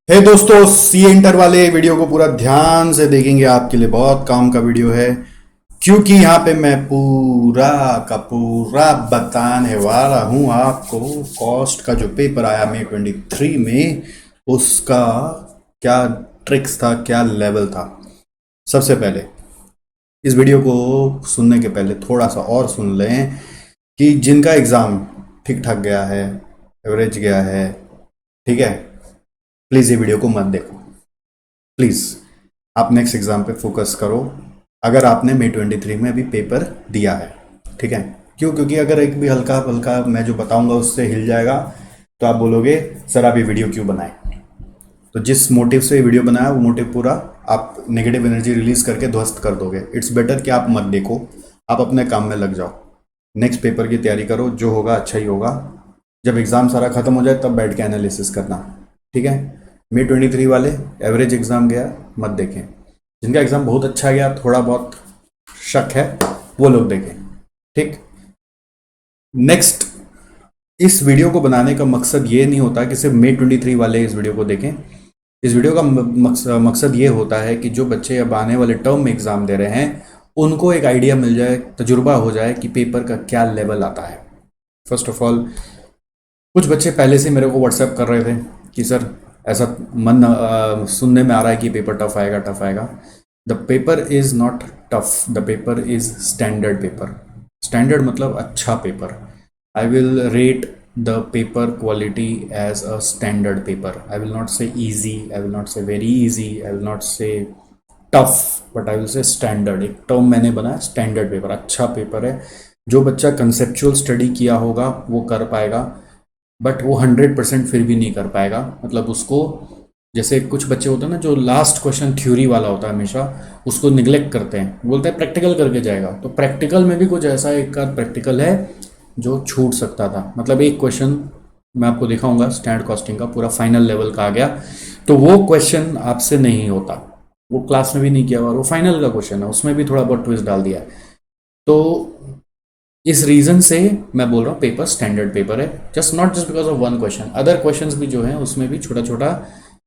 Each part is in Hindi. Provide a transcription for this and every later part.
हे दोस्तों, सी इंटर वाले वीडियो को पूरा ध्यान से देखेंगे। आपके लिए बहुत काम का वीडियो है, क्योंकि यहाँ पे मैं पूरा का पूरा बताने वाला हूँ आपको कॉस्ट का जो पेपर आया मई 23 में, उसका क्या ट्रिक्स था, क्या लेवल था। सबसे पहले इस वीडियो को सुनने के पहले थोड़ा सा और सुन लें कि जिनका एग्ज़ाम ठीक ठाक गया है, एवरेज गया है, ठीक है, प्लीज़ ये वीडियो को मत देखो। प्लीज़ आप नेक्स्ट एग्ज़ाम पे फोकस करो, अगर आपने मई 23 में अभी पेपर दिया है। ठीक है, क्यों? क्योंकि अगर एक भी हल्का हल्का मैं जो बताऊंगा उससे हिल जाएगा तो आप बोलोगे सर आप ये वीडियो क्यों बनाए। तो जिस मोटिव से ये वीडियो बनाया वो मोटिव पूरा आप नेगेटिव एनर्जी रिलीज करके ध्वस्त कर दोगे। इट्स बेटर कि आप मत देखो, आप अपने काम में लग जाओ, नेक्स्ट पेपर की तैयारी करो, जो होगा अच्छा ही होगा। जब एग्ज़ाम सारा ख़त्म हो जाए तब बैठ के एनालिसिस करना। ठीक है, मई 23 वाले एवरेज एग्ज़ाम गया मत देखें, जिनका एग्ज़ाम बहुत अच्छा गया, थोड़ा बहुत शक है, वो लोग देखें। ठीक, नेक्स्ट, इस वीडियो को बनाने का मकसद ये नहीं होता कि सिर्फ मई 23 वाले इस वीडियो को देखें। इस वीडियो का मकसद ये होता है कि जो बच्चे अब आने वाले टर्म में एग्ज़ाम दे रहे हैं उनको एक आइडिया मिल जाए, तजुर्बा हो जाए कि पेपर का क्या लेवल आता है। फर्स्ट ऑफ ऑल, कुछ बच्चे पहले से मेरे को व्हाट्सएप कर रहे थे कि सर ऐसा मन सुनने में आ रहा है कि पेपर टफ आएगा, टफ आएगा। The paper is not tough, the paper is standard paper. Standard मतलब अच्छा paper. I will rate the paper quality as a standard paper. I will not say easy, I will not say very easy, I will not say tough, but I will say standard. एक टर्म मैंने बनाया, स्टैंडर्ड पेपर, अच्छा पेपर है। जो बच्चा कंसेप्चुअल स्टडी किया होगा वो कर पाएगा, बट वो 100% फिर भी नहीं कर पाएगा। मतलब उसको, जैसे कुछ बच्चे होते हैं ना जो लास्ट क्वेश्चन थ्योरी वाला होता है हमेशा, उसको निगलेक्ट करते हैं, बोलते हैं प्रैक्टिकल करके जाएगा। तो प्रैक्टिकल में भी कुछ ऐसा एक आध प्रैक्टिकल है जो छूट सकता था। मतलब एक क्वेश्चन मैं आपको दिखाऊंगा स्टैंडर्ड कॉस्टिंग का, पूरा फाइनल लेवल का आ गया, तो वो क्वेश्चन आपसे नहीं होता, वो क्लास में भी नहीं किया हुआ, वो फाइनल का क्वेश्चन है, उसमें भी थोड़ा बहुत ट्विस्ट डाल दिया है। तो इस रीजन से मैं बोल रहा हूँ पेपर स्टैंडर्ड पेपर है, just not just because of one question. Other questions भी जो हैं उसमें भी छोटा छोटा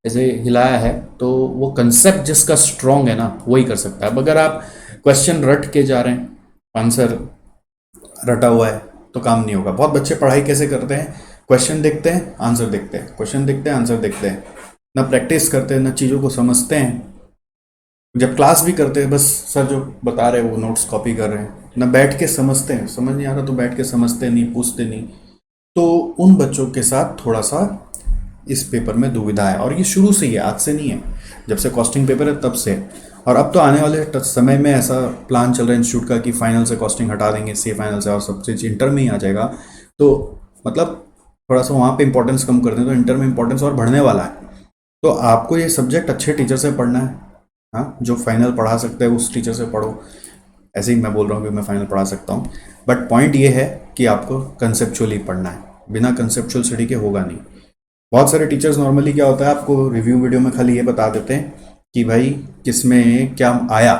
ऐसे हिलाया है, तो वो कंसेप्ट जिसका स्ट्रांग है ना वही कर सकता है। अब अगर आप क्वेश्चन रट के जा रहे हैं, आंसर रटा हुआ है, तो काम नहीं होगा। बहुत बच्चे पढ़ाई कैसे करते हैं, क्वेश्चन देखते हैं आंसर देखते हैं, क्वेश्चन देखते हैं आंसर देखते हैं, ना प्रैक्टिस करते हैं ना चीज़ों को समझते हैं। जब क्लास भी करते हैं बस सर जो बता रहे हैं वो नोट्स कॉपी कर रहे हैं, ना बैठ के समझते हैं, समझ नहीं आ रहा तो बैठ के समझते नहीं, पूछते नहीं। तो उन बच्चों के साथ थोड़ा सा इस पेपर में दुविधा है, और ये शुरू से ही है, आज से नहीं है, जब से कॉस्टिंग पेपर है तब से। और अब तो आने वाले समय में ऐसा प्लान चल रहा है इंस्टीट्यूट का कि फाइनल से कॉस्टिंग हटा देंगे, सी फाइनल से, और सब चीज़ इंटर में ही आ जाएगा। तो मतलब थोड़ा सा वहाँ पे इंपॉर्टेंस कम कर दें तो इंटर में इंपॉर्टेंस और बढ़ने वाला है। तो आपको ये सब्जेक्ट अच्छे टीचर से पढ़ना है, हाँ, जो फाइनल पढ़ा सकते हैं उस टीचर से पढ़ो। ऐसे ही मैं बोल रहा हूँ कि मैं फाइनल पढ़ा सकता हूँ, बट पॉइंट ये है कि आपको कंसेप्चुअली पढ़ना है, बिना कंसेप्चुअल स्टडी के होगा नहीं। बहुत सारे टीचर्स नॉर्मली क्या होता है, आपको रिव्यू वीडियो में खाली ये बता देते हैं कि भाई किसमें क्या आया।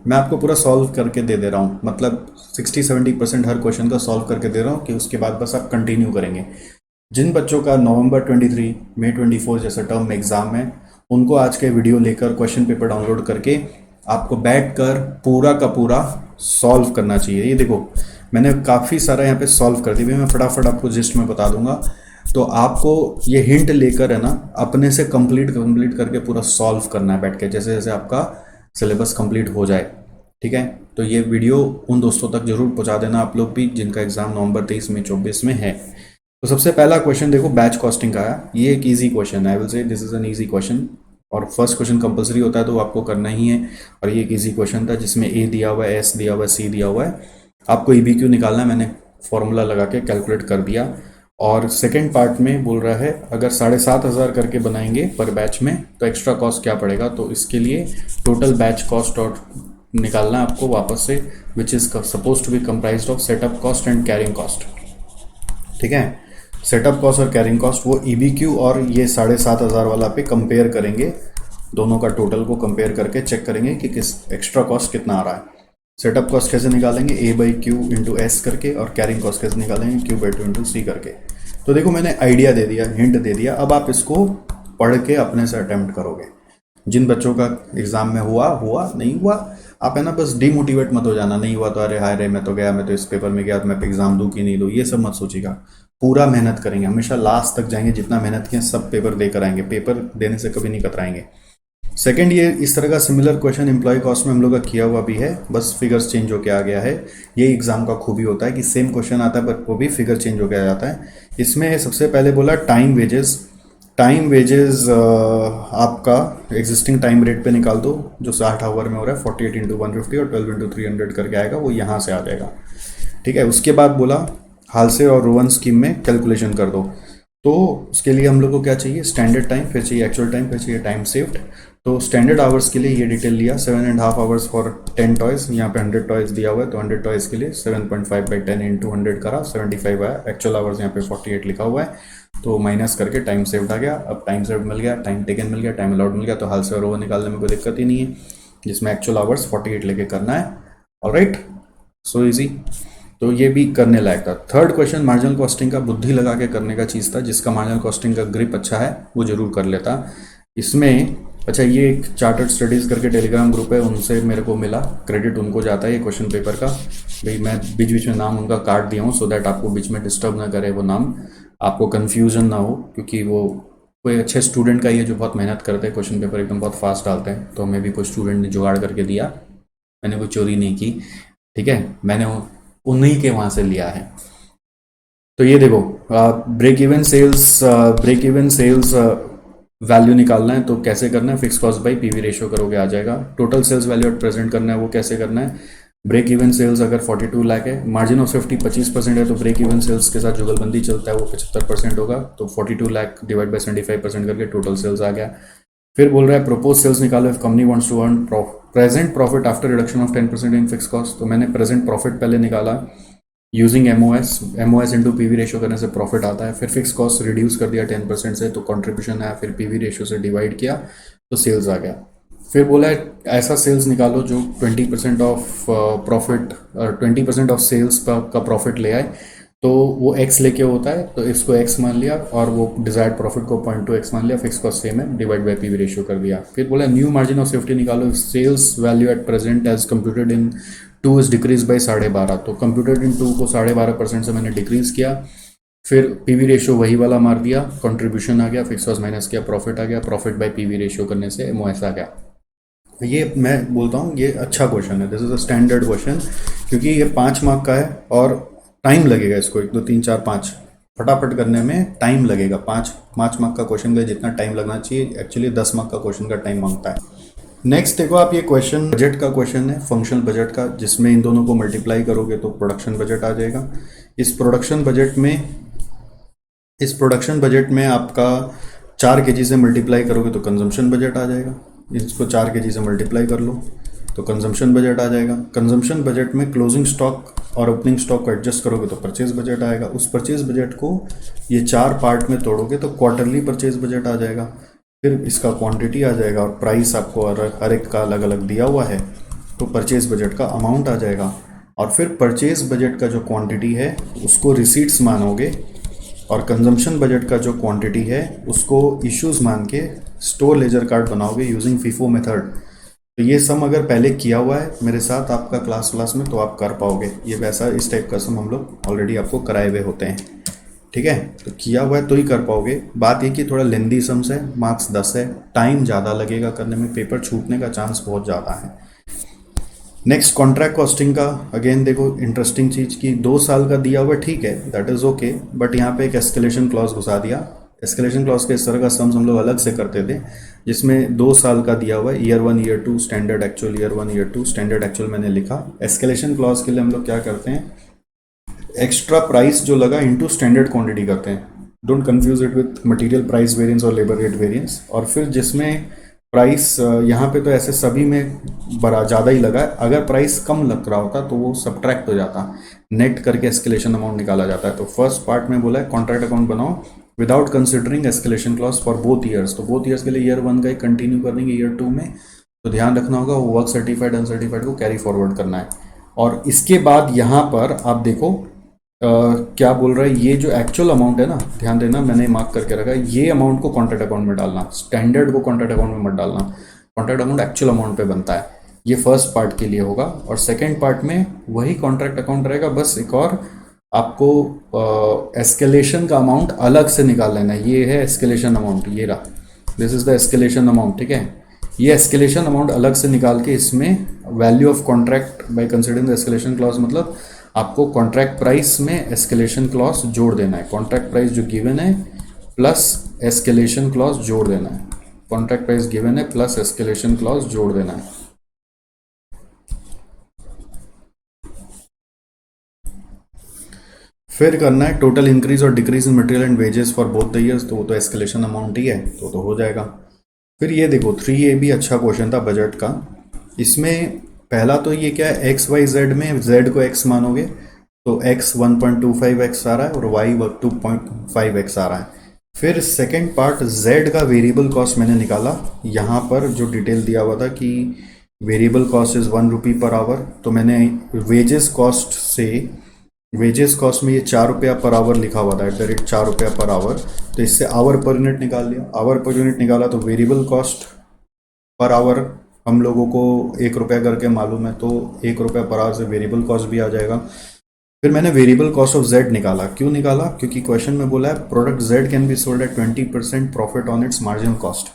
मैं आपको पूरा सॉल्व करके दे दे रहा हूँ, मतलब 60-70% हर क्वेश्चन का सॉल्व करके दे रहा हूँ कि उसके बाद बस आप कंटिन्यू करेंगे। जिन बच्चों का नवंबर 23 मई 24 जैसा टर्म में एग्ज़ाम है, उनको आज के वीडियो लेकर क्वेश्चन पेपर डाउनलोड करके आपको बैठकर पूरा का पूरा सॉल्व करना चाहिए। ये देखो मैंने काफ़ी सारा यहाँ पे सॉल्व कर दिया, मैं फटाफट आपको जिस्ट में बता दूंगा। तो आपको ये हिंट लेकर है ना अपने से कंप्लीट करके पूरा सॉल्व करना है बैठ के, जैसे जैसे आपका सिलेबस कंप्लीट हो जाए। ठीक है, तो ये वीडियो उन दोस्तों तक जरूर पहुंचा देना आप लोग भी जिनका एग्ज़ाम नवंबर 23 में 24 में है। तो सबसे पहला क्वेश्चन देखो, बैच कॉस्टिंग का है। ये एक इजी क्वेश्चन है, आई विल से this is an easy question, और फर्स्ट क्वेश्चन कंपलसरी होता है तो आपको करना ही है। और ये एक इजी क्वेश्चन था जिसमें ए दिया हुआ है, एस दिया हुआ है, सी दिया हुआ है, आपको EBQ निकालना है। मैंने फॉर्मूला लगा के कैलकुलेट कर दिया। और सेकेंड पार्ट में बोल रहा है अगर 7,500 करके बनाएंगे पर बैच में तो एक्स्ट्रा कॉस्ट क्या पड़ेगा। तो इसके लिए टोटल बैच कॉस्ट और निकालना है आपको वापस से, which is suppose to be comprised of setup cost and carrying cost. ठीक है, सेटअप कॉस्ट और कैरिंग कॉस्ट वो EBQ और ये 7,500 वाला पे कंपेयर करेंगे, दोनों का टोटल को कंपेयर करके चेक करेंगे कि किस एक्स्ट्रा कॉस्ट कितना आ रहा है। सेटअप कॉस्ट कैसे निकालेंगे, A/Q इंटू एस करके, और कैरिंग कॉस्ट कैसे निकालेंगे, Q/2 इंटू सी करके। तो देखो मैंने आइडिया दे दिया, हिंट दे दिया, अब आप इसको पढ़ के अपने से अटेम्प्ट करोगे। जिन बच्चों का एग्जाम में हुआ हुआ, नहीं हुआ आप है ना बस डिमोटिवेट मत हो जाना, नहीं हुआ तो अरे हाय रे मैं तो गया, मैं तो इस पेपर में गया तो मैं एग्जाम दूँ कि नहीं दूँ, ये सब मत सोचिएगा। पूरा मेहनत करेंगे, हमेशा लास्ट तक जाएंगे, जितना मेहनत किए सब पेपर देकर आएंगे, पेपर देने से कभी नहीं कतराएंगे। सेकंड, ये इस तरह का सिमिलर क्वेश्चन एम्प्लॉय कॉस्ट में हम लोग का किया हुआ भी है, बस फिगर्स चेंज होके आ गया है। ये एग्जाम का खूबी होता है कि सेम क्वेश्चन आता है पर वो भी फिगर चेंज होके आ जाता है। इसमें सबसे पहले बोला टाइम वेजेस। टाइम वेजेस आपका एग्जिस्टिंग टाइम रेट पे निकाल दो, जो 60 आवर में हो रहा है, 48 इंटू 150 और 12 इंटू 300 करके आएगा, वो यहाँ से आ जाएगा। ठीक है, उसके बाद बोला हालसे और रोवन स्कीम में कैलकुलेशन कर दो। तो उसके लिए हम लोग को क्या चाहिए, स्टैंडर्ड टाइम, फिर चाहिए एक्चुअल टाइम, फिर चाहिए टाइम सेव्ड। तो स्टैंडर्ड आवर्स के लिए ये डिटेल लिया, 7.5 आवर्स फॉर 10 टॉयज, यहाँ पे 100 टॉयज दिया हुआ है, तो 100 टॉयज के लिए 7.5 बाई 10 इंटू 100 करा, 75 आया। एक्चुअल आवर्स यहाँ पे 48 लिखा हुआ है, तो माइनस करके टाइम सेव्ड आ गया। अब टाइम सेव्ड मिल गया, टाइम टेकन मिल गया, टाइम अलाउड मिल गया, तो हाल से और ओवर निकालने में कोई दिक्कत ही नहीं है, जिसमें एक्चुअल आवर्स 48 लेके करना है। Alright, so easy. तो ये भी करने लायक था। थर्ड क्वेश्चन मार्जिनल कॉस्टिंग का बुद्धि लगा के करने का चीज़ था, जिसका मार्जिनल कॉस्टिंग का ग्रिप अच्छा है वो जरूर कर लेता इसमें। अच्छा, ये एक चार्टर्ड स्टडीज़ करके टेलीग्राम ग्रुप है, उनसे मेरे को मिला, क्रेडिट उनको जाता है ये क्वेश्चन पेपर का। भाई मैं बीच बीच में नाम उनका काट दिया हूँ, सो दैट आपको बीच में डिस्टर्ब ना करे वो नाम, आपको कन्फ्यूजन ना हो, क्योंकि वो कोई अच्छे स्टूडेंट का ही है जो बहुत मेहनत करते हैं, क्वेश्चन पेपर एकदम बहुत फास्ट डालते हैं। तो हमें भी कोई स्टूडेंट ने जुगाड़ करके दिया, मैंने कोई चोरी नहीं की, ठीक है, मैंने उन्हीं के वहाँ से लिया है। तो ये देखो, ब्रेक इवन सेल्स वैल्यू निकालना है, तो कैसे करना है, fix cost by PV ratio करोगे आ जाएगा। Total sales value at present करना है, वो कैसे करना है, ब्रेक इवन सेल्स अगर 42 लाख है, मार्जिन ऑफ सेफ्टी 25% है, तो ब्रेक इवन सेल्स के साथ जुगलबंदी चलता है, वो 75% होगा, तो 42 लाख डिवाइड बाई 75% करके टोटल सेल्स आ गया। फिर बोल रहा है प्रपोज सेल्स निकालो if company wants to earn present profit after reduction of 10% in fix cost. तो मैंने प्रेजेंट प्रॉफिट पहले निकाला using MOS into PV ratio करने से प्रॉफिट आता है, फिर फिक्स कॉस्ट रिड्यूस कर दिया 10% से, तो कंट्रीब्यूशन आया, फिर पीवी रेशियो से डिवाइड किया तो सेल्स आ गया। फिर बोला है ऐसा सेल्स निकालो जो 20% ऑफ प्रॉफिट, 20% ऑफ सेल्स का प्रॉफिट ले आए, तो वो एक्स लेके होता है, तो इसको एक्स मान लिया, और वो डिजायर्ड प्रॉफिट को 0.2x मान लिया, फिक्स कॉस्ट सेम है, डिवाइड बाई पीवी रेशियो कर दिया। फिर बोला न्यू मार्जिन ऑफ सेफ्टी निकालो, sales value at present as computed in 2 is decrease by 12.5, तो कंप्यूटेड इन 2 को 12.5% से मैंने डिक्रीज किया। फिर पीवी रेशियो वही वाला मार दिया, कंट्रीब्यूशन आ गया, फिक्स कॉस्ट माइनस किया, प्रॉफिट आ गया, प्रॉफिट बाई पीवी रेशियो करने से एमओएस आ गया। ये मैं बोलता हूँ ये अच्छा क्वेश्चन है, this is a standard question, क्योंकि ये 5 मार्क का है और टाइम लगेगा इसको, 1 2 3 4 5 फटाफट करने में टाइम लगेगा। 5 मार्क का क्वेश्चन का जितना टाइम लगना चाहिए एक्चुअली 10 मार्क का क्वेश्चन का टाइम मांगता है। नेक्स्ट देखो आप, ये क्वेश्चन बजट का क्वेश्चन है, फंक्शनल बजट का, जिसमें इन दोनों को मल्टीप्लाई करोगे तो प्रोडक्शन बजट आ जाएगा। इस प्रोडक्शन बजट में आपका 4 kg से मल्टीप्लाई करोगे तो कंजम्पशन बजट आ जाएगा। इसको 4 kg से मल्टीप्लाई कर लो तो कंजम्पशन बजट आ जाएगा। कंजम्पशन बजट में क्लोजिंग स्टॉक और ओपनिंग स्टॉक को एडजस्ट करोगे तो परचेज बजट आएगा। उस परचेज बजट को ये 4 पार्ट में तोड़ोगे तो क्वार्टरली परचेज बजट आ जाएगा। फिर इसका क्वांटिटी आ जाएगा और प्राइस आपको हर एक का अलग अलग दिया हुआ है, तो परचेज बजट का अमाउंट आ जाएगा। और फिर परचेज बजट का जो क्वांटिटी है उसको रिसीट्स मानोगे, और कंजम्पशन बजट का जो क्वांटिटी है उसको इश्यूज मान के स्टोर लेजर कार्ड बनाओगे यूजिंग फीफो मेथड। तो ये सम अगर पहले किया हुआ है मेरे साथ आपका क्लास में तो आप कर पाओगे। ये वैसा इस टाइप का सम हम लोग ऑलरेडी आपको कराए हुए होते हैं, ठीक है, तो किया हुआ है तो ही कर पाओगे। बात ये कि थोड़ा लेंदी सम्स है, मार्क्स 10 है, टाइम ज़्यादा लगेगा करने में, पेपर छूटने का चांस बहुत ज़्यादा है। नेक्स्ट कॉन्ट्रैक्ट कॉस्टिंग का, अगेन देखो इंटरेस्टिंग चीज़ की 2 साल का दिया हुआ ठीक है, दैट इज़ ओके, बट यहाँ पे एक एस्केलेशन क्लॉज घुसा दिया। एस्केलेशन क्लॉज के इस तरह का सम्स हम लोग अलग से करते थे, जिसमें 2 साल का दिया हुआ है, year 1 year 2 standard actual, year 1 year 2 standard actual मैंने लिखा। एस्केलेशन क्लॉज के लिए हम लोग क्या करते हैं, एक्स्ट्रा प्राइस जो लगा इंटू स्टैंडर्ड क्वांटिटी करते हैं, don't confuse it with material price variance और लेबर रेट वेरिएंस। और फिर जिसमें प्राइस यहाँ पे तो ऐसे सभी में बड़ा ज़्यादा ही लगा है, अगर प्राइस कम लग रहा होता तो वो सब्ट्रैक्ट हो जाता, नेट करके एस्केलेशन अमाउंट निकाला जाता है। तो फर्स्ट पार्ट में बोला है कॉन्ट्रैक्ट अकाउंट बनाओ without considering escalation clause for both years. तो बोथ ईयर्स के लिए ईयर 1 का ही कंटिन्यू कर देंगे ईयर 2 में, तो ध्यान रखना होगा वो वर्क सर्टिफाइड अनसर्टिफाइड को कैरी फॉरवर्ड करना है। और इसके बाद यहाँ पर आप देखो क्या बोल रहा है, ये जो एक्चुअल अमाउंट है ना, ध्यान देना मैंने मार्क करके रखा है, ये अमाउंट को कॉन्ट्रैक्ट अकाउंट में डालना, स्टैंडर्ड को कॉन्ट्रैक्ट अकाउंट में मत डालना। कॉन्ट्रैक्ट अकाउंट एक्चुअल अमाउंट पे बनता है। ये फर्स्ट पार्ट के लिए होगा, और सेकेंड पार्ट में वही कॉन्ट्रैक्ट अकाउंट रहेगा, बस एक और आपको एस्केलेशन का अमाउंट अलग से निकाल लेना है। ये है एस्केलेशन अमाउंट, ये रहा, this is the escalation amount, ठीक है। ये एस्केलेशन अमाउंट अलग से निकाल के इसमें value of contract by considering the escalation clause, मतलब आपको कॉन्ट्रैक्ट प्राइस में एस्केलेशन क्लॉज जोड़ देना है। कॉन्ट्रैक्ट प्राइस जो गिवन है प्लस एस्केलेशन क्लॉज जोड़ देना है। कॉन्ट्रैक्ट प्राइस गिवन है प्लस एस्केलेशन क्लॉज जोड़ देना है। फिर करना है टोटल इंक्रीज और decrease in material and wages for both the years, तो वो तो एस्केलेशन अमाउंट ही है, तो हो जाएगा। फिर ये देखो 3A भी अच्छा क्वेश्चन था बजट का। इसमें पहला तो ये क्या है, एक्स वाई जेड में जेड को एक्स मानोगे तो एक्स 1.25x आ रहा है और वाई 2.5x आ रहा है। फिर सेकंड पार्ट जेड का वेरिएबल कॉस्ट मैंने निकाला, यहाँ पर जो डिटेल दिया हुआ था कि variable cost is 1 rupee per hour, तो मैंने वेजेस कॉस्ट से, वेजेस कॉस्ट में ये 4 रुपया पर आवर लिखा हुआ था, एट द रेट 4 रुपया पर आवर, तो इससे आवर पर यूनिट निकाल लिया। आवर पर यूनिट निकाला तो वेरिएबल कॉस्ट पर आवर हम लोगों को 1 रुपया करके मालूम है, तो 1 रुपया पर आवर से वेरिएबल कॉस्ट भी आ जाएगा। फिर मैंने वेरिएबल कॉस्ट ऑफ जेड निकाला। क्यों निकाला? क्योंकि क्वेश्चन में बोला है product Z can be sold at 20% profit on it's marginal cost.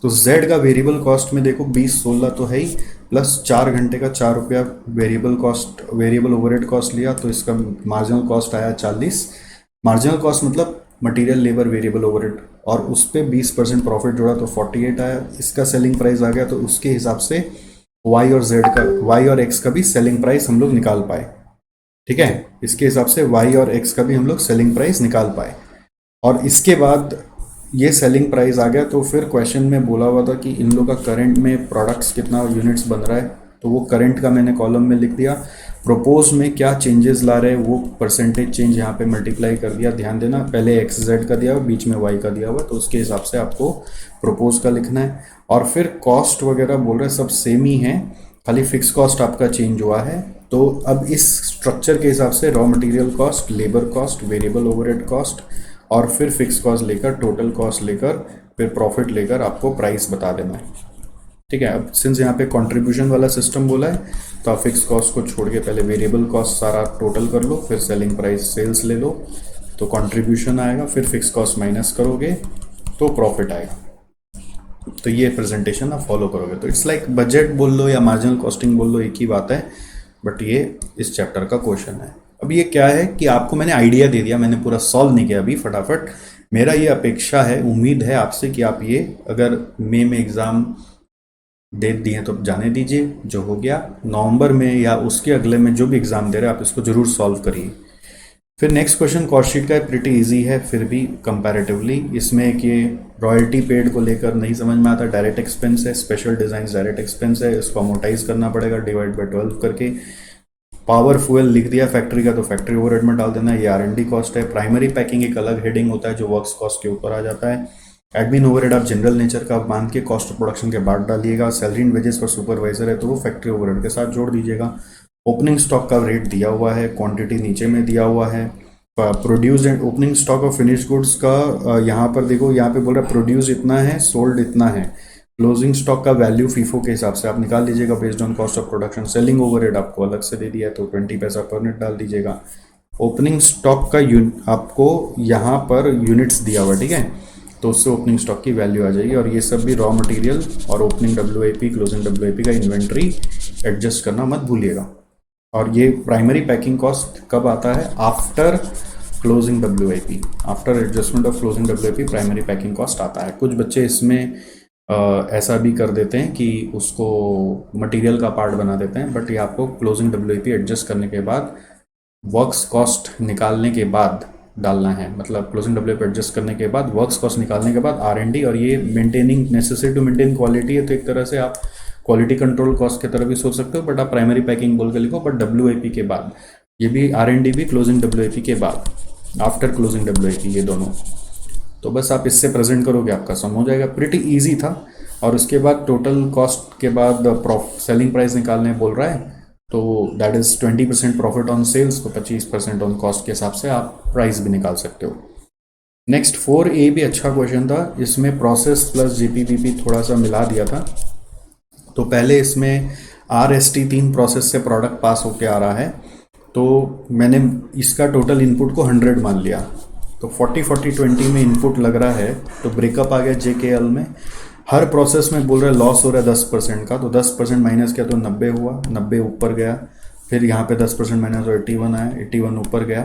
तो जेड का वेरिएबल कॉस्ट में देखो 20-16 तो है ही, प्लस 4 घंटे का 4 रुपया variable cost, variable overhead cost लिया, तो इसका मार्जिनल कॉस्ट आया 40। मार्जिनल कॉस्ट मतलब मटेरियल लेबर वेरिएबल ओवरहेड, और उस पर 20% प्रॉफिट जोड़ा तो 48 आया। इसका सेलिंग प्राइस आ गया, तो उसके हिसाब से वाई और जेड का, वाई और एक्स का भी सेलिंग प्राइस हम लोग निकाल पाए, ठीक है। इसके हिसाब से वाई और एक्स का भी हम लोग सेलिंग प्राइस निकाल पाए। और इसके बाद ये सेलिंग प्राइस आ गया, तो फिर क्वेश्चन में बोला हुआ था कि इन लोग का करंट में प्रोडक्ट्स कितना यूनिट्स बन रहा है, तो वो करंट का मैंने कॉलम में लिख दिया। प्रोपोज में क्या चेंजेस ला रहे हैं वो परसेंटेज चेंज यहाँ पे मल्टीप्लाई कर दिया। ध्यान देना, पहले एक्स जेड का दिया हुआ, बीच में वाई का दिया हुआ, तो उसके हिसाब से आपको प्रोपोज का लिखना है। और फिर कॉस्ट वगैरह बोल रहे सब सेम ही है, खाली फिक्स कॉस्ट आपका चेंज हुआ है। तो अब इस स्ट्रक्चर के हिसाब से raw material cost, labour cost, variable overhead cost और फिर फिक्स कॉस्ट लेकर, टोटल कॉस्ट लेकर, फिर प्रॉफिट लेकर आपको प्राइस बता देना है, ठीक है। अब सिंस यहाँ पे कंट्रीब्यूशन वाला सिस्टम बोला है, तो आप फिक्स कॉस्ट को छोड़ के पहले वेरिएबल कॉस्ट सारा टोटल कर लो, फिर सेलिंग प्राइस सेल्स ले लो, तो कंट्रीब्यूशन आएगा, फिर फिक्स कॉस्ट माइनस करोगे तो प्रॉफिट आएगा। तो ये प्रेजेंटेशन आप फॉलो करोगे तो इट्स लाइक बजट बोल लो या मार्जिनल कॉस्टिंग बोल लो, एक ही बात है, बट ये इस चैप्टर का क्वेश्चन है। अब ये क्या है कि आपको मैंने आइडिया दे दिया, मैंने पूरा सॉल्व नहीं किया अभी फटाफट। मेरा ये अपेक्षा है, उम्मीद है आपसे कि आप ये अगर मई में एग्ज़ाम दे दिए तो जाने दीजिए, जो हो गया नवंबर में या उसके अगले में जो भी एग्ज़ाम दे रहे हैं आप इसको ज़रूर सॉल्व करिए। फिर नेक्स्ट क्वेश्चन कॉस्ट शीट का है, प्रिटी इजी है फिर भी कंपैरेटिवली। इसमें कि रॉयल्टी पेड को लेकर नहीं समझ में आता, डायरेक्ट एक्सपेंस है, स्पेशल डिज़ाइन डायरेक्ट एक्सपेंस है, इसको अमोटाइज करना पड़ेगा डिवाइड बाई 12 करके। पावर फ्यूल लिख दिया फैक्ट्री का, तो फैक्ट्री ओवरहेड में डाल देना, ये R&D कॉस्ट है। प्राइमरी पैकिंग एक अलग हेडिंग होता है जो वर्क्स कॉस्ट के ऊपर आ जाता है। एडमिन ओवरहेड आप जनरल नेचर का मान के कॉस्ट ऑफ प्रोडक्शन के बाद डालिएगा। Salary and wages for supervisor है तो वो फैक्ट्री ओवरहेड के साथ जोड़ दीजिएगा। ओपनिंग स्टॉक का रेट दिया हुआ है, क्वांटिटी नीचे में दिया हुआ है। Produce and opening stock of finish goods का यहाँ पर देखो, यहाँ पे बोल रहा है प्रोड्यूस इतना है, सोल्ड इतना है। क्लोजिंग स्टॉक का वैल्यू फीफो के हिसाब से आप निकाल लीजिएगा based on cost of production. Selling overhead आपको अलग से दे दिया है तो 20 पैसा पर यूनिट डाल दीजिएगा। ओपनिंग स्टॉक का आपको यहाँ पर यूनिट्स दिया हुआ, ठीक है, तो उससे ओपनिंग स्टॉक की वैल्यू आ जाएगी। और ये सब भी रॉ मटेरियल और ओपनिंग WIP, क्लोजिंग WIP का इन्वेंट्री एडजस्ट करना मत भूलिएगा। और ये प्राइमरी पैकिंग कॉस्ट कब आता है? After closing WIP, after adjustment of closing WIP primary packing cost आता है। कुछ बच्चे इसमें ऐसा भी कर देते हैं कि उसको मटेरियल का पार्ट बना देते हैं, बट ये आपको क्लोजिंग WIP एडजस्ट करने के बाद, वर्क्स कॉस्ट निकालने के बाद डालना है। मतलब क्लोजिंग WIP एडजस्ट करने के बाद, वर्क्स कॉस्ट निकालने के बाद R&D, और ये maintaining necessary to maintain quality है, तो एक तरह से आप क्वालिटी कंट्रोल कॉस्ट की तरह भी सोच सकते हो, बट आप प्राइमरी पैकिंग बोल के लिखो, बट WIP के बाद। ये भी R&D भी क्लोजिंग WIP के बाद, आफ्टर क्लोजिंग WIP, ये दोनों। तो बस आप इससे प्रेजेंट करोगे आपका सम हो जाएगा। प्रिटी इजी था। और उसके बाद टोटल कॉस्ट के बाद सेलिंग प्राइस निकालने बोल रहा है, तो that is 20% profit on sales, तो 25% ऑन कॉस्ट के हिसाब से आप प्राइस भी निकाल सकते हो। नेक्स्ट 4A भी अच्छा क्वेश्चन था, इसमें प्रोसेस प्लस जीपीपीपी थोड़ा सा मिला दिया था। तो पहले इसमें RST 3 प्रोसेस से प्रोडक्ट पास होके आ रहा है, तो मैंने इसका टोटल इनपुट को 100 मान लिया। तो 40-40-20 में इनपुट लग रहा है, तो ब्रेकअप आ गया JKL में। हर प्रोसेस में बोल रहा है लॉस हो रहा है 10% का, तो 10% माइनस किया तो 90 हुआ, 90 ऊपर गया। फिर यहाँ पे 10% माइनस तो 81 आया, 81 ऊपर गया।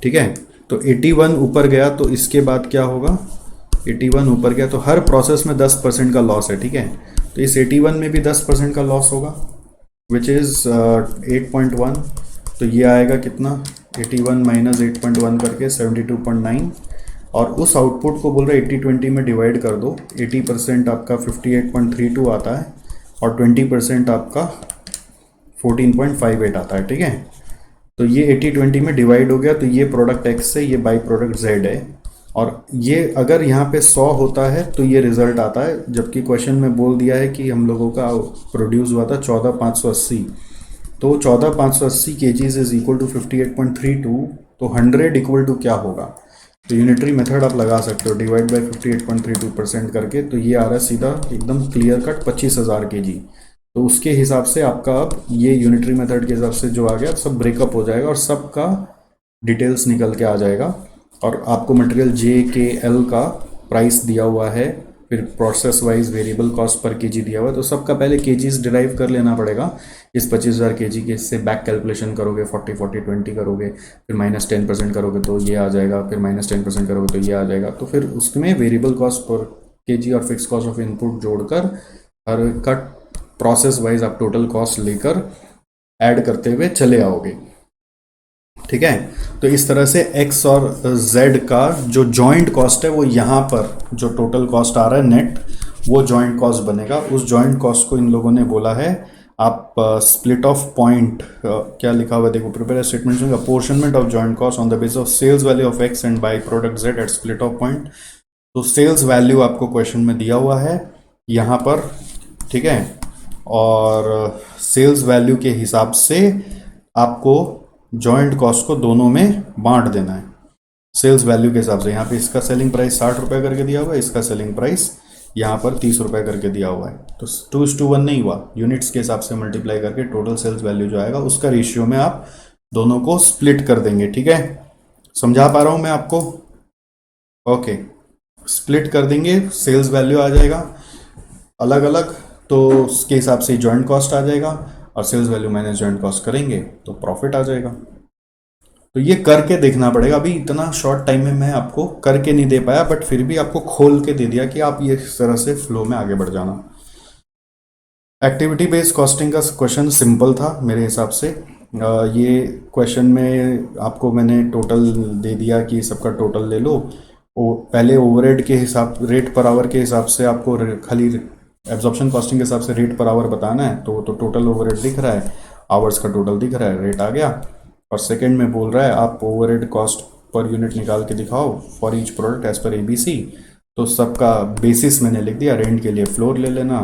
ठीक है, तो 81 ऊपर गया, तो इसके बाद क्या होगा, 81 ऊपर गया तो हर प्रोसेस में 10% का लॉस है। ठीक है, तो इस 81 में भी 10% का लॉस होगा, विच इज़ 8.1। तो ये आएगा कितना, 81 माइनस 8.1 करके 72.9। और उस आउटपुट को बोल रहे 80-20 में डिवाइड कर दो। 80% आपका 58.32 आता है और 20% आपका 14.58 आता है। ठीक है, तो ये 80-20 में डिवाइड हो गया, तो ये प्रोडक्ट एक्स है, ये बाई प्रोडक्ट जेड है। और ये अगर यहाँ पे 100 होता है तो ये रिजल्ट आता है, जबकि क्वेश्चन में बोल दिया है कि हम लोगों का प्रोड्यूस हुआ था 14,580। तो 14,580 kgs इज इक्वल टू 58.32, तो 100 इक्वल टू क्या होगा। तो यूनिटरी मेथड आप लगा सकते हो, डिवाइड बाई 58.32% करके, तो ये आ रहा है सीधा एकदम क्लियर कट 25,000 kg। तो उसके हिसाब से आपका अब ये यूनिटरी मेथड के हिसाब से जो आ गया सब ब्रेकअप हो जाएगा और सबका डिटेल्स निकल के आ जाएगा। और आपको मटेरियल JKL का प्राइस दिया हुआ है, फिर process wise variable cost per KG दिया हुआ है, तो सबका पहले केजीज डिराइव कर लेना पड़ेगा। इस 25,000 kg के इससे बैक कैलकुलेशन करोगे, 40-40-20 करोगे, फिर -10% करोगे तो ये आ जाएगा, फिर -10% करोगे तो ये आ जाएगा। तो फिर उसमें वेरिएबल कॉस्ट पर केजी और फिक्स कॉस्ट ऑफ इनपुट जोड़कर हर का प्रोसेस वाइज आप टोटल कॉस्ट लेकर ऐड करते हुए चले आओगे। ठीक है, तो इस तरह से x और z का जो जॉइंट कॉस्ट है वो यहाँ पर जो टोटल कॉस्ट आ रहा है नेट, वो जॉइंट कॉस्ट बनेगा। उस जॉइंट कॉस्ट को इन लोगों ने बोला है, आप स्प्लिट ऑफ पॉइंट क्या लिखा हुआ है देखो, प्रिपेयर स्टेटमेंट में apportionment of joint cost on the basis of sales value of x and by product z at split of point. तो सेल्स वैल्यू आपको क्वेश्चन में दिया हुआ है यहाँ पर। ठीक है, और सेल्स वैल्यू के हिसाब से आपको जॉइंट कॉस्ट को दोनों में बांट देना है सेल्स वैल्यू के हिसाब से। यहाँ पे इसका सेलिंग प्राइस 60 रुपये करके दिया हुआ है, इसका सेलिंग प्राइस यहाँ पर 30 रुपये करके दिया हुआ है। तो 2:1 नहीं हुआ, यूनिट्स के हिसाब से मल्टीप्लाई करके टोटल सेल्स वैल्यू जो आएगा उसका रेशियो में आप दोनों को स्प्लिट कर देंगे। ठीक है, समझा पा रहा हूँ मैं आपको। ओके, स्प्लिट कर देंगे, सेल्स वैल्यू आ जाएगा अलग अलग, तो उसके हिसाब से जॉइंट कॉस्ट आ जाएगा, और sales value minus joint cost करेंगे तो प्रॉफिट आ जाएगा। तो ये करके देखना पड़ेगा। अभी इतना शॉर्ट टाइम में मैं आपको करके नहीं दे पाया, बट फिर भी आपको खोल के दे दिया कि आप ये इस तरह से फ्लो में आगे बढ़ जाना। एक्टिविटी बेस्ड कॉस्टिंग का क्वेश्चन सिंपल था मेरे हिसाब से। ये क्वेश्चन में आपको मैंने टोटल दे दिया कि सबका टोटल ले लो। पहले ओवरहेड के हिसाब, रेट पर आवर के हिसाब से आपको खाली एब्जॉर्प्शन कॉस्टिंग के हिसाब से रेट पर आवर बताना है, तो टोटल ओवरहेड दिख रहा है, आवर्स का टोटल दिख रहा है, रेट आ गया। और सेकंड में बोल रहा है आप ओवरहेड कॉस्ट पर यूनिट निकाल के दिखाओ for each product as per ABC। तो सबका बेसिस मैंने लिख दिया, रेंट के लिए फ्लोर ले लेना,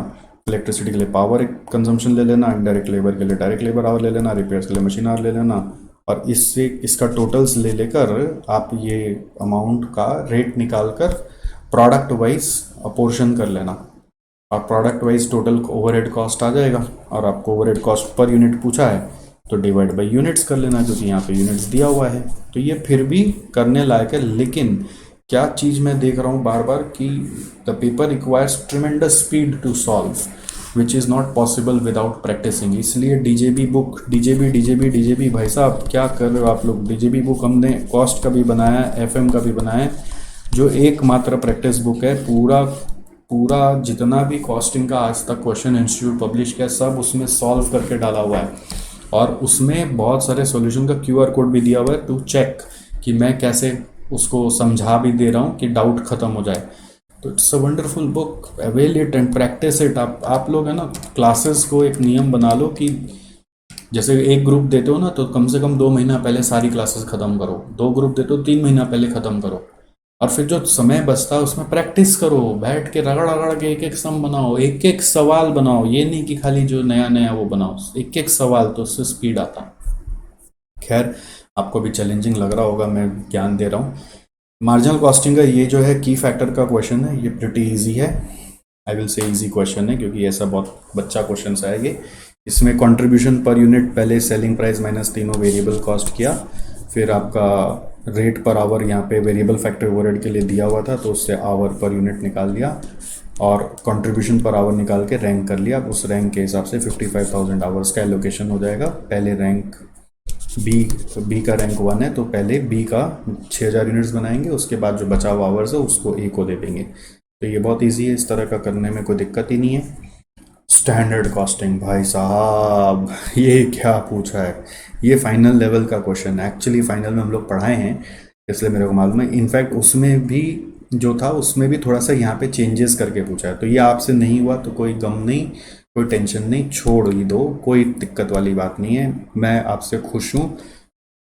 इलेक्ट्रिसिटी के लिए पावर कंजम्पशन ले लेना, इनडायरेक्ट लेबर के लिए डायरेक्ट लेबर आवर ले लेना, रिपेयर्स के लिए मशीन आवर ले लेना, और इससे इसका टोटल्स ले लेकर आप ये अमाउंट का रेट निकाल कर प्रोडक्ट वाइज अपोर्शन कर लेना, और product wise total overhead cost आ जाएगा। और आपको ओवरहेड कॉस्ट पर यूनिट पूछा है तो डिवाइड बाय यूनिट्स कर लेना, क्योंकि यहाँ पे यूनिट्स दिया हुआ है। तो ये फिर भी करने लायक है, लेकिन क्या चीज़ मैं देख रहा हूँ बार बार कि the paper requires tremendous speed to solve which is not possible without practicing. इसलिए डीजेबी बुक, डीजेबी भाई साहब क्या कर रहे हो आप लोग। डीजेबी बुक हमने कॉस्ट का भी बनाया है, FM का भी बनाया है, जो एकमात्र प्रैक्टिस बुक है। पूरा जितना भी कॉस्टिंग का आज तक क्वेश्चन इंस्टीट्यूट पब्लिश किया सब उसमें सॉल्व करके डाला हुआ है, और उसमें बहुत सारे सॉल्यूशन का QR कोड भी दिया हुआ है टू चेक कि मैं कैसे उसको समझा भी दे रहा हूँ कि डाउट ख़त्म हो जाए। तो it's a wonderful book, avail it and practice it. आप लोग है ना, क्लासेस को एक नियम बना लो कि जैसे एक ग्रुप देते हो ना, तो कम से कम 2 महीना पहले सारी क्लासेस ख़त्म करो, 2 ग्रुप देते हो 3 महीना पहले ख़त्म करो। और फिर जो समय बचता है उसमें प्रैक्टिस करो, बैठ के रगड़ रगड़ के एक एक सम बनाओ, एक एक सवाल बनाओ, ये नहीं कि खाली जो नया नया वो बनाओ, एक एक सवाल, तो उससे स्पीड आता। खैर, आपको भी चैलेंजिंग लग रहा होगा, मैं ज्ञान दे रहा हूँ। मार्जिनल कॉस्टिंग का ये जो है की फैक्टर का क्वेश्चन है, ये प्रिटी इजी है। आई विल से इजी क्वेश्चन है क्योंकि ऐसा बहुत बच्चा क्वेश्चन आएंगे। इसमें कंट्रीब्यूशन पर यूनिट पहले सेलिंग प्राइस माइनस तीनों वेरिएबल कॉस्ट किया, फिर आपका रेट पर आवर यहाँ पे वेरिएबल फैक्टर ओवरहेड के लिए दिया हुआ था तो उससे आवर पर यूनिट निकाल लिया और कंट्रीब्यूशन पर आवर निकाल के रैंक कर लिया। उस रैंक के हिसाब से 55,000 आवर्स का एलोकेशन हो जाएगा। पहले रैंक बी का रैंक 1 है तो पहले बी का 6,000 यूनिट्स बनाएंगे, उसके बाद जो बचा हुआ आवर्स है उसको ए को दे देंगे। तो ये बहुत इजी है, इस तरह का करने में कोई दिक्कत ही नहीं है। स्टैंडर्ड कॉस्टिंग भाई साहब, ये क्या पूछा है, ये फाइनल लेवल का क्वेश्चन है। एक्चुअली फाइनल में हम लोग पढ़ाए हैं इसलिए मेरे को मालूम है। इनफैक्ट उसमें भी जो था उसमें भी थोड़ा सा यहाँ पे चेंजेस करके पूछा है, तो ये आपसे नहीं हुआ तो कोई गम नहीं, कोई टेंशन नहीं, छोड़ ही दो, कोई दिक्कत वाली बात नहीं है, मैं आपसे खुश हूँ,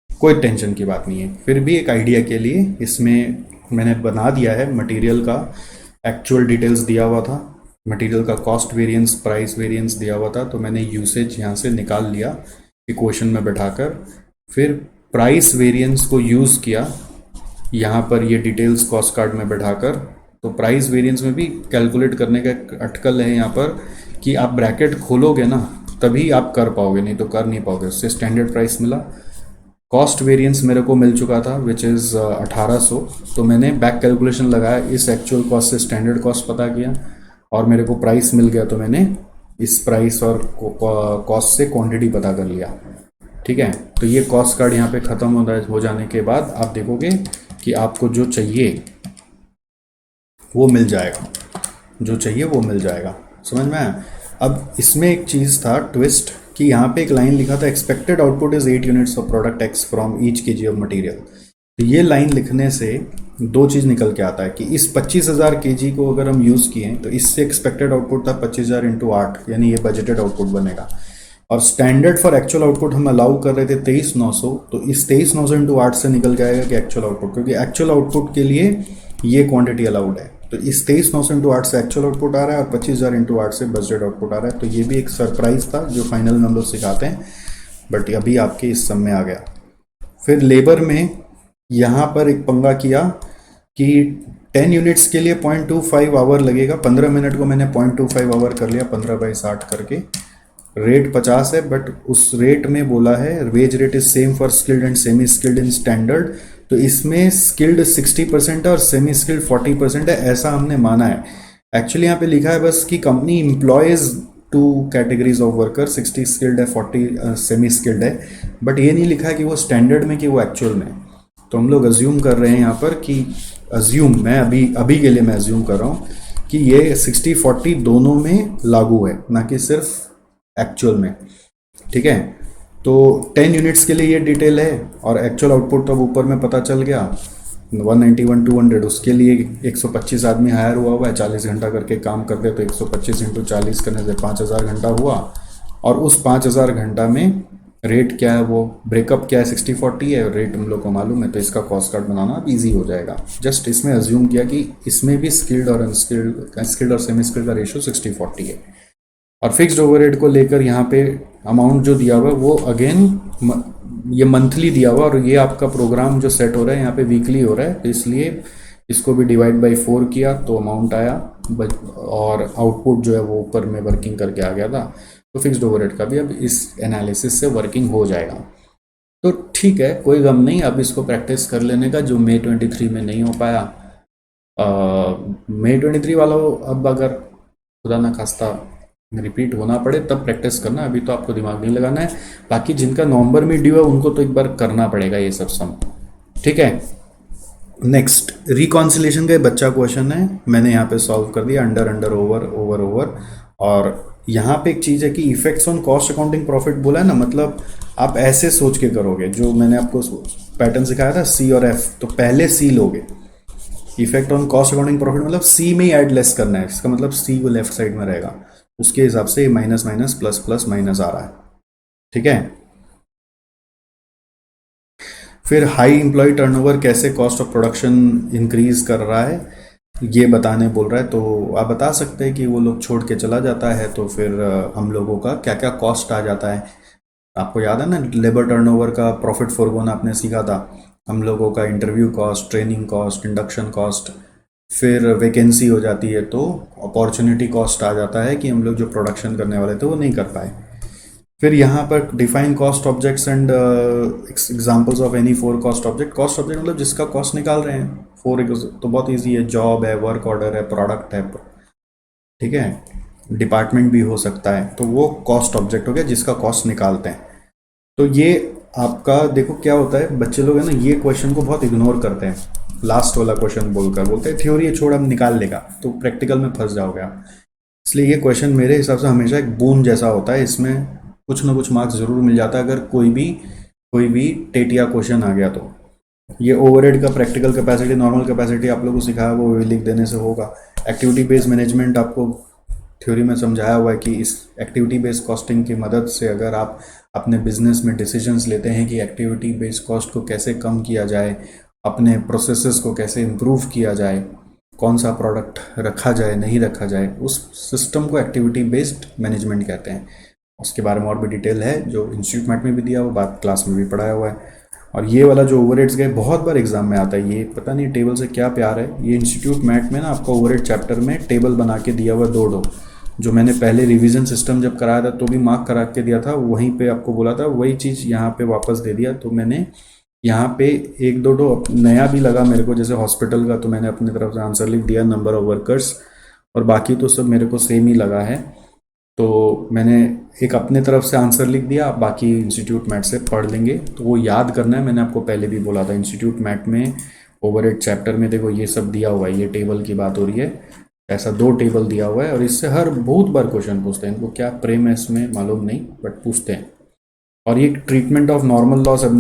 कोई टेंशन की बात नहीं है। फिर भी एक आइडिया के लिए इसमें मैंने बना दिया है, मटेरियल का एक्चुअल डिटेल्स दिया हुआ था, मटेरियल का कॉस्ट वेरिएंस प्राइस वेरिएंस दिया हुआ था, तो मैंने यूसेज यहाँ से निकाल लिया इक्वेशन में बैठाकर, फिर प्राइस वेरिएंस को यूज़ किया यहाँ पर ये डिटेल्स कॉस्ट कार्ड में बैठाकर। तो प्राइस वेरिएंस में भी कैलकुलेट करने का एक अटकल है यहाँ पर कि आप ब्रैकेट खोलोगे ना तभी आप कर पाओगे, नहीं तो कर नहीं पाओगे। उससे स्टैंडर्ड प्राइस मिला, कॉस्ट वेरिएंस मेरे को मिल चुका था विच इज़ 1800, तो मैंने बैक कैलकुलेशन लगाया, इस एक्चुअल कॉस्ट से स्टैंडर्ड कॉस्ट पता किया और मेरे को प्राइस मिल गया, तो मैंने इस प्राइस और कॉस्ट से क्वांटिटी पता कर लिया। ठीक है, तो ये कॉस्ट कार्ड यहाँ पे ख़त्म हो जाने के बाद आप देखोगे कि आपको जो चाहिए वो मिल जाएगा, जो चाहिए वो मिल जाएगा। समझ में आया? अब इसमें एक चीज़ था ट्विस्ट कि यहाँ पे एक लाइन लिखा था expected output is 8 units of product x from each KG of material. तो ये लाइन लिखने से दो चीज़ निकल के आता है कि इस 25,000 केजी को अगर हम यूज़ किए तो इससे एक्सपेक्टेड आउटपुट था 25,000 इंटू 8, यानी ये बजटेड आउटपुट बनेगा। और स्टैंडर्ड फॉर एक्चुअल आउटपुट हम अलाउ कर रहे थे 23,900, तो इस 23,900 इंटू 8 से निकल के आएगा कि एक्चुअल आउटपुट, क्योंकि एक्चुअल आउटपुट के लिए ये क्वांटिटी अलाउड है। तो इस 23,900 इंटू 8 से एक्चुअल आउटपुट आ रहा है और 25,000 इंटू 8 से बजटेड आउटपुट आ रहा है। तो ये भी एक सरप्राइज था जो फाइनल में हम लोग सिखाते हैं, बट अभी आपके इस सब में आ गया। फिर लेबर में यहाँ पर एक पंगा किया कि 10 यूनिट्स के लिए 0.25 आवर लगेगा, 15 मिनट को मैंने 0.25 आवर कर लिया 15/60 करके। रेट 50 है, बट उस रेट में बोला है wage rate is same for skilled and semi skilled in standard, तो इसमें स्किल्ड 60% है और सेमी स्किल्ड 40% है, ऐसा हमने माना है। एक्चुअली यहाँ पे लिखा है बस कि company employees 2 categories of worker, 60 skilled है 40 सेमी स्किल्ड है, बट ये नहीं लिखा है कि वो स्टैंडर्ड में कि वो एक्चुअल में। तो हम लोग अज्यूम कर रहे हैं यहाँ पर कि मैं अभी के लिए मैं अज्यूम कर रहा हूँ कि ये 60-40 दोनों में लागू है, ना कि सिर्फ एक्चुअल में। ठीक है, तो 10 यूनिट्स के लिए ये डिटेल है और एक्चुअल आउटपुट तो अब ऊपर में पता चल गया 191 200, उसके लिए 125 आदमी हायर हुआ है, 40 घंटा करके काम करते तो 125 इंटू 40 करने से 5,000 घंटा हुआ। और उस 5,000 घंटा में रेट क्या है, वो ब्रेकअप क्या है, 60-40 है, रेट हम लोग को मालूम है, तो इसका कॉस्ट कार्ड बनाना अब ईजी हो जाएगा। जस्ट इसमें अज्यूम किया कि इसमें भी स्किल्ड और अनस्किल्ड, स्किल्ड और सेमी स्किल्ड का रेशियो 60-40 है। और फिक्स्ड ओवरहेड को लेकर यहाँ पे अमाउंट जो दिया हुआ है वो अगेन ये मंथली दिया हुआ, और ये आपका प्रोग्राम जो सेट हो रहा है यहाँ पे वीकली हो रहा है, तो इसलिए इसको भी डिवाइड बाय 4 किया तो अमाउंट आया, और आउटपुट जो है वो ऊपर में वर्किंग करके आ गया था। तो फिक्स्ड ओवरहेड का भी अब इस एनालिसिस से वर्किंग हो जाएगा। तो ठीक है, कोई गम नहीं, अब इसको प्रैक्टिस कर लेने का जो May 23 में नहीं हो पाया। May 23 वाला अब अगर खुदा ना खास्ता रिपीट होना पड़े तब प्रैक्टिस करना, अभी तो आपको दिमाग नहीं लगाना है। बाकी जिनका नवंबर में ड्यू है उनको तो एक बार करना पड़ेगा ये सब सम। ठीक है, नेक्स्ट रिकॉन्सिलेशन का बच्चा क्वेश्चन है, मैंने यहाँ पे सॉल्व कर दिया, under under over over over. और यहाँ पे एक चीज़ है कि effects on cost accounting profit बोला है ना, मतलब आप ऐसे सोच के करोगे, जो मैंने आपको पैटर्न सिखाया था C और F, तो पहले C लोगे, effect on cost accounting profit मतलब C में ही ऐड लेस करना है, इसका मतलब C वो लेफ्ट साइड में रहेगा, उसके हिसाब से minus minus plus plus minus आ रहा है। ठीक है, फिर हाई एम्प्लॉय टर्नओवर कैसे कॉस्ट ऑफ प्रोडक्शन इंक्रीज कर रहा है ये बताने बोल रहा है। तो आप बता सकते हैं कि वो लोग छोड़ के चला जाता है तो फिर हम लोगों का क्या क्या कॉस्ट आ जाता है। आपको याद है ना लेबर टर्नओवर का प्रॉफिट फोरगोना आपने सीखा था। हम लोगों का interview cost, training cost, induction cost, फिर वैकेंसी हो जाती है तो अपॉर्चुनिटी कॉस्ट आ जाता है कि हम लोग जो प्रोडक्शन करने वाले थे वो नहीं कर पाए। फिर यहाँ पर define cost objects and examples of any four cost object. Cost object मतलब जिसका कॉस्ट निकाल रहे हैं। फोर तो बहुत इजी है, जॉब है, वर्क ऑर्डर है, प्रोडक्ट है, ठीक है, डिपार्टमेंट भी हो सकता है, तो वो कॉस्ट ऑब्जेक्ट हो गया जिसका कॉस्ट निकालते हैं। तो ये आपका देखो क्या होता है, बच्चे लोग है ना ये क्वेश्चन को बहुत इग्नोर करते हैं। लास्ट वाला क्वेश्चन बोलकर बोलते हैं थ्योरी है छोड़ हम निकाल लेगा, तो प्रैक्टिकल में फंस जाओगे आप। इसलिए ये क्वेश्चन मेरे हिसाब से हमेशा एक बून जैसा होता है, इसमें कुछ ना कुछ मार्क्स जरूर मिल जाता है अगर कोई भी टेटिया क्वेश्चन आ गया तो। ये ओवरहेड का प्रैक्टिकल कैपेसिटी, नॉर्मल कैपेसिटी आप लोगों को सिखाया वो लिख देने से होगा। एक्टिविटी बेस्ड मैनेजमेंट आपको थ्योरी में समझाया हुआ है कि इस एक्टिविटी बेस्ड कॉस्टिंग की मदद से अगर आप अपने बिजनेस में डिसीजंस लेते हैं कि एक्टिविटी बेस्ड कॉस्ट को कैसे कम किया जाए, अपने प्रोसेसेस को कैसे इम्प्रूव किया जाए, कौन सा प्रोडक्ट रखा जाए नहीं रखा जाए, उस सिस्टम को एक्टिविटी बेस्ड मैनेजमेंट कहते हैं। उसके बारे में और भी डिटेल है जो इंस्टीट्यूट मैट में भी दिया हुआ, बात क्लास में भी पढ़ाया हुआ है। और ये वाला जो ओवरहेड्स गए बहुत बार एग्जाम में आता है, ये पता नहीं टेबल से क्या प्यार है। ये इंस्टीट्यूट मैट में ना आपको ओवरहेड चैप्टर में टेबल बना के दिया हुआ दो जो मैंने पहले रिवीजन सिस्टम जब कराया था तो भी मार्क करा के दिया था, वहीं पे आपको बोला था वही चीज़ यहाँ पे वापस दे दिया। तो मैंने यहाँ पे एक दो नया भी लगा मेरे को, जैसे हॉस्पिटल का तो मैंने अपनी तरफ से आंसर लिख दिया, नंबर ऑफ वर्कर्स, और बाकी तो सब मेरे को सेम ही लगा है। तो मैंने एक अपने तरफ से आंसर लिख दिया, आप बाकी इंस्टीट्यूट मैट से पढ़ लेंगे। तो वो याद करना है, मैंने आपको पहले भी बोला था इंस्टीट्यूट मैट में ओवरहेड चैप्टर में देखो ये सब दिया हुआ है, ये टेबल की बात हो रही है, ऐसा दो टेबल दिया हुआ है और इससे हर बहुत बार क्वेश्चन पूछते हैं। इनको क्या प्रेम है इसमें मालूम नहीं, बट पूछते हैं। और ये ट्रीटमेंट ऑफ नॉर्मल लॉस, अब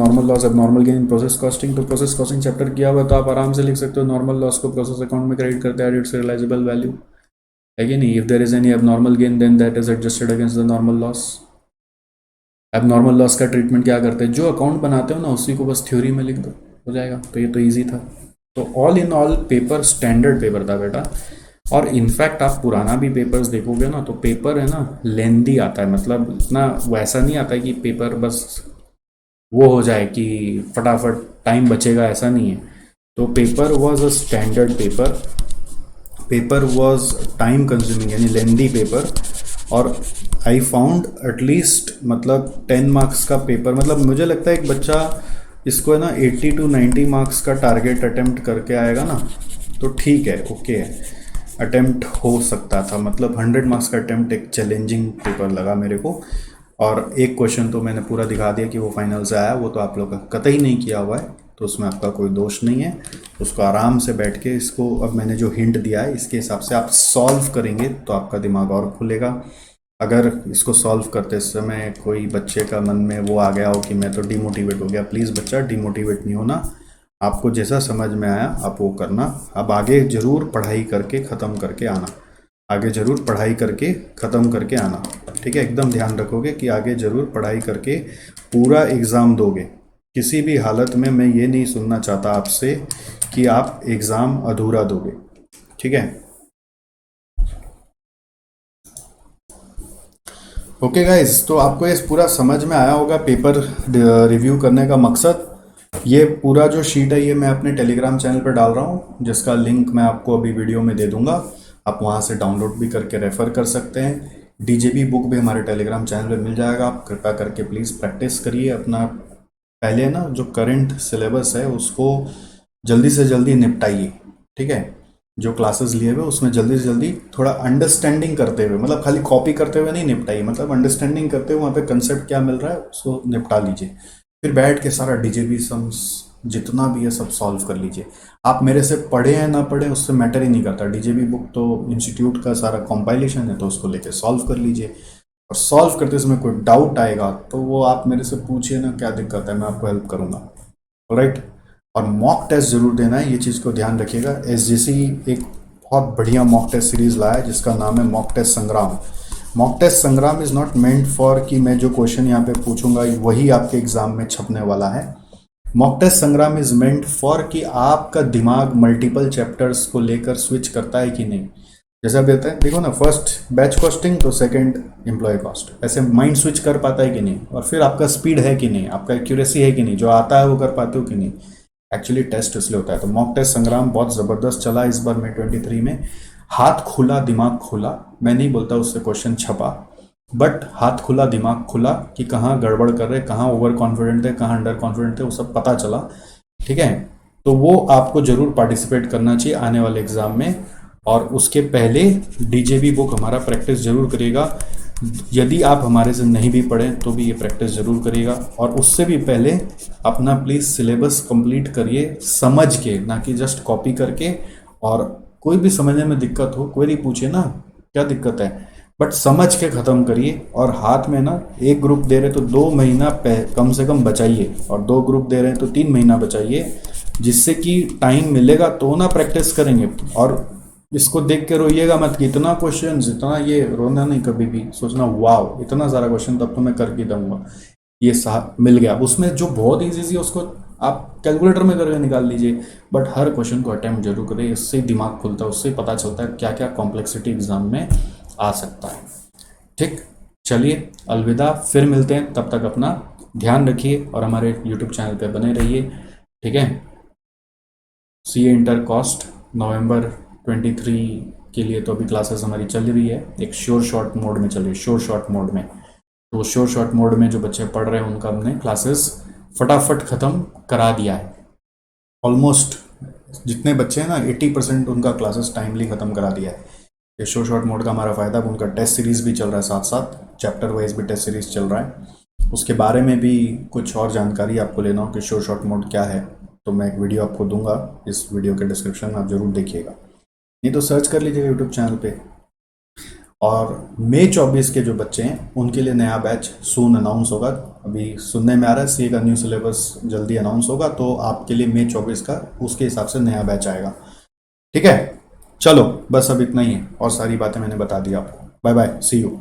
normal gain in process costing, तो प्रोसेस कॉस्टिंग चैप्टर किया हुआ तो आप आराम से लिख सकते हो। नॉर्मल लॉस को प्रोसेस अकाउंट में क्रेडिट करते हैं, इट्स रियलाइजेबल वैल्यू है कि नहीं। If there is any abnormal gain then that is adjusted against the normal loss. Abnormal loss का ट्रीटमेंट क्या करते हैं, जो अकाउंट बनाते हो ना उसी को बस थ्योरी में लिख दो, हो जाएगा। तो ये तो ईजी था। तो all in all paper standard paper था बेटा। और इनफैक्ट आप पुराना भी पेपर्स देखोगे ना तो पेपर है ना लेंदी आता है, मतलब इतना वैसा नहीं आता है कि पेपर बस वो हो जाए कि फटाफट टाइम बचेगा, ऐसा नहीं है। तो paper was a standard paper, paper was time consuming यानी लेंदी पेपर। और आई फाउंड एटलीस्ट मतलब 10 मार्क्स का पेपर, मतलब मुझे लगता है एक बच्चा इसको है ना 80 to 90 मार्क्स का टारगेट अटेम्प्ट करके आएगा ना तो ठीक है, ओके है, अटेम्प्ट हो सकता था। मतलब 100 मार्क्स का अटेम्प्ट एक चैलेंजिंग पेपर लगा मेरे को। और एक क्वेश्चन तो मैंने पूरा दिखा दिया कि वो फाइनल से आया, वो तो आप लोग का कतई नहीं किया हुआ है तो उसमें आपका कोई दोष नहीं है। उसको आराम से बैठ के इसको, अब मैंने जो हिंट दिया है इसके हिसाब से आप सॉल्व करेंगे तो आपका दिमाग और खुलेगा। अगर इसको सॉल्व करते समय कोई बच्चे का मन में वो आ गया हो कि मैं तो डिमोटिवेट हो गया, प्लीज़ बच्चा डिमोटिवेट नहीं होना, आपको जैसा समझ में आया आप वो करना। अब आगे ज़रूर पढ़ाई करके ख़त्म करके आना, आगे ज़रूर पढ़ाई करके ख़त्म करके आना, ठीक है। एकदम ध्यान रखोगे कि आगे ज़रूर पढ़ाई करके पूरा एग्ज़ाम दोगे। किसी भी हालत में मैं ये नहीं सुनना चाहता आपसे कि आप एग्ज़ाम अधूरा दोगे, ठीक है। ओके गाइस, तो आपको ये पूरा समझ में आया होगा पेपर रिव्यू करने का मकसद। ये पूरा जो शीट है ये मैं अपने टेलीग्राम चैनल पर डाल रहा हूँ, जिसका लिंक मैं आपको अभी वीडियो में दे दूंगा। आप वहाँ से डाउनलोड भी करके रेफ़र कर सकते हैं। डीजेबी बुक भी हमारे टेलीग्राम चैनल पे मिल जाएगा। आप कृपया करके प्लीज़ प्रैक्टिस करिए अपना, पहले ना जो करंट सिलेबस है उसको जल्दी से जल्दी निपटाइए, ठीक है। जो क्लासेस लिए हुए उसमें जल्दी से जल्दी थोड़ा अंडरस्टैंडिंग करते हुए, मतलब खाली कॉपी करते हुए नहीं निपटाइए, मतलब अंडरस्टैंडिंग करते हुए वहाँ पे कंसेप्ट क्या मिल रहा है उसको निपटा लीजिए। फिर बैठ के सारा डीजेबी सम्स जितना भी है सब सॉल्व कर लीजिए। आप मेरे से पढ़े हैं ना पढ़े उससे मैटर ही नहीं करता। डीजेबी बुक तो इंस्टीट्यूट का सारा कॉम्पाइलेशन है, तो उसको लेके सॉल्व कर लीजिए। और सॉल्व करते समय कोई डाउट आएगा तो वो आप मेरे से पूछिए ना, क्या दिक्कत है, मैं आपको हेल्प करूँगा, राइट। और मॉक टेस्ट जरूर देना है, ये चीज़ को ध्यान रखिएगा। एसजीसी एक बहुत बढ़िया मॉक टेस्ट सीरीज लाया है जिसका नाम है मॉक टेस्ट संग्राम। मॉक टेस्ट संग्राम इज़ नॉट मेंट फॉर कि मैं जो क्वेश्चन यहाँ पे पूछूंगा वही आपके एग्जाम में छपने वाला है। मॉक टेस्ट संग्राम इज मेंट फॉर कि आपका दिमाग मल्टीपल चैप्टर्स को लेकर स्विच करता है कि नहीं। जैसे आप कहते हैं, देखो ना, फर्स्ट बैच कॉस्टिंग तो सेकंड एम्प्लॉय कॉस्ट, ऐसे माइंड स्विच कर पाता है कि नहीं, और फिर आपका स्पीड है कि नहीं, आपका एक्यूरेसी है कि नहीं, जो आता है वो कर पाते हो कि नहीं। एक्चुअली टेस्ट इसलिए होता है। तो मॉक टेस्ट संग्राम बहुत ज़बरदस्त चला इस बार में 23 में। हाथ खुला दिमाग खुला, मैं नहीं बोलता उससे क्वेश्चन छपा, बट हाथ खुला दिमाग खुला कि कहाँ गड़बड़ कर रहे, कहाँ ओवर कॉन्फिडेंट थे, कहाँ अंडर कॉन्फिडेंट थे, वो सब पता चला। ठीक है, तो वो आपको जरूर पार्टिसिपेट करना चाहिए आने वाले एग्जाम में। और उसके पहले डीजेबी बुक हमारा प्रैक्टिस जरूर करिएगा। यदि आप हमारे से नहीं भी पढ़ें तो भी ये प्रैक्टिस जरूर करिएगा। और उससे भी पहले अपना प्लीज़ सिलेबस कंप्लीट करिए समझ के, ना कि जस्ट कॉपी करके। और कोई भी समझने में दिक्कत हो, क्वेरी पूछे ना, क्या दिक्कत है, बट समझ के ख़त्म करिए। और हाथ में ना, एक ग्रुप दे रहे तो 2 महीना कम से कम बचाइए, और 2 ग्रुप दे रहे हैं तो 3 महीना बचाइए, जिससे कि टाइम मिलेगा तो ना प्रैक्टिस करेंगे। और इसको देख के रोइएगा मत कि इतना क्वेश्चन, इतना ये, रोना नहीं, कभी भी सोचना वाह इतना सारा क्वेश्चन, तब तो मैं करके दूंगा। ये मिल गया, उसमें जो बहुत ईजी सी उसको आप कैलकुलेटर में करके निकाल लीजिए, बट हर क्वेश्चन को अटेम्प्ट जरूर करें। इससे ही दिमाग खुलता है, उससे ही पता चलता है क्या क्या कॉम्प्लेक्सिटी एग्जाम में आ सकता है। ठीक, चलिए अलविदा, फिर मिलते हैं, तब तक अपना ध्यान रखिए और हमारे यूट्यूब चैनल पे बने रहिए। ठीक है, सी ए इंटर कॉस्ट नवंबर 23 के लिए तो अभी क्लासेस हमारी चल रही है, एक श्योर शॉर्ट मोड में चल रही है, श्योर शॉर्ट मोड में। तो श्योर शॉर्ट मोड में जो बच्चे पढ़ रहे हैं उनका हमने क्लासेस फटाफट ख़त्म करा दिया है। ऑलमोस्ट जितने बच्चे हैं ना, 80% उनका क्लासेस टाइमली ख़त्म करा दिया है। ये श्योर शॉर्ट मोड का हमारा फ़ायदा, उनका टेस्ट सीरीज़ भी चल रहा है, साथ साथ चैप्टर वाइज भी टेस्ट सीरीज़ चल रहा है। उसके बारे में भी कुछ और जानकारी आपको लेना हो कि श्योर शॉर्ट मोड क्या है, तो मैं एक वीडियो आपको दूंगा, इस वीडियो के डिस्क्रिप्शन में आप ज़रूर देखिएगा, नहीं तो सर्च कर लीजिएगा यूट्यूब चैनल पे। और मई 24 के जो बच्चे हैं उनके लिए नया बैच सून अनाउंस होगा। अभी सुनने में आ रहा है सी का न्यू सिलेबस जल्दी अनाउंस होगा, तो आपके लिए मई 24 का उसके हिसाब से नया बैच आएगा। ठीक है, चलो बस अब इतना ही है, और सारी बातें मैंने बता दी आपको। Bye bye, see you.